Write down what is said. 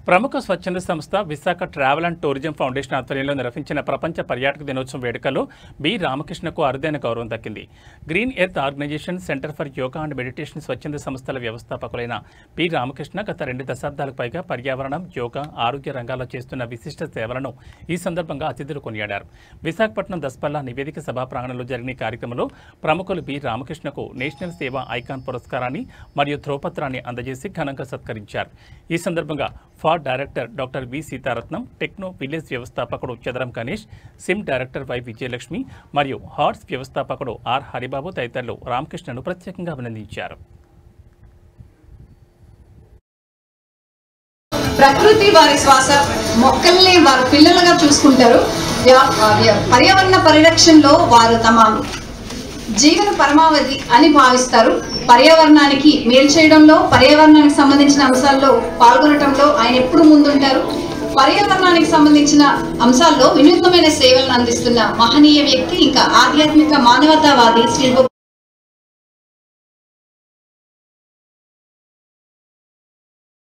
ప్రముఖ స్వచ్ఛంద సంస్థ Visakha travel and tourism foundation ఆధ్వర్యంలో నిర్వహించిన ప్రపంచ పర్యాటక దినోత్సవం వేడుకల్లో బి రామకృష్ణకు అరుదైన గౌరవం దక్కింది. Green earth organisation, centre for yoga and meditation స్వచ్ఛంద సంస్థల వ్యవస్థాపకులైన బి రామకృష్ణ గత 2 దశాబ్దాలకు పైగా పర్యావరణం, యోగా, ఆరోగ్య రంగాల్లో చేస్తున్న విశిష్ట సేవలను ఈ సందర్భంగా అతిథులు కొనియాడారు. విశాఖపట్నం దస్పల్లా నివేదిక సభా ప్రాంగణంలో జరిగిన ఈ కార్యక్రమంలో ప్రముఖులు బి రామకృష్ణకు నేషనల్ సేవా ఐకాన్ పురస్కారాన్ని మరియు ధ్రువపత్రాన్ని అందజేసి ఘనంగా సత్కరించారు. ఈ సందర్భంగా ఫార్ director doctor V Sitaratnam, techno village వ్యవస్థాపకుడు చదరం గణేష్, సిమ్ డైరెక్టర్ వై విజయలక్ష్మి మరియు హార్ట్స్ వ్యవస్థాపకుడు ఆర్ హరిబాబు తదితరులు రామకృష్ణను ప్రత్యేకంగా అభినందించారు. ప్రకృతి వారి శ్వాస, మొక్కల్ని వారి పిల్లలుగా చూసుకుంటారు. పర్యావరణ పరిరక్షణలో వారు తమ జీవన పరమావధి అని భావిస్తారు. పర్యావరణానికి మేలు చేయడంలో, పర్యావరణానికి సంబంధించిన అంశాల్లో పాల్గొనడంలో ఆయన ఎప్పుడు ముందుంటారు. పర్యావరణానికి సంబంధించిన అంశాల్లో వినూత్నమైన సేవలను అందిస్తున్న మహనీయ వ్యక్తి, ఇంకా ఆధ్యాత్మిక మానవతావాది శ్రీ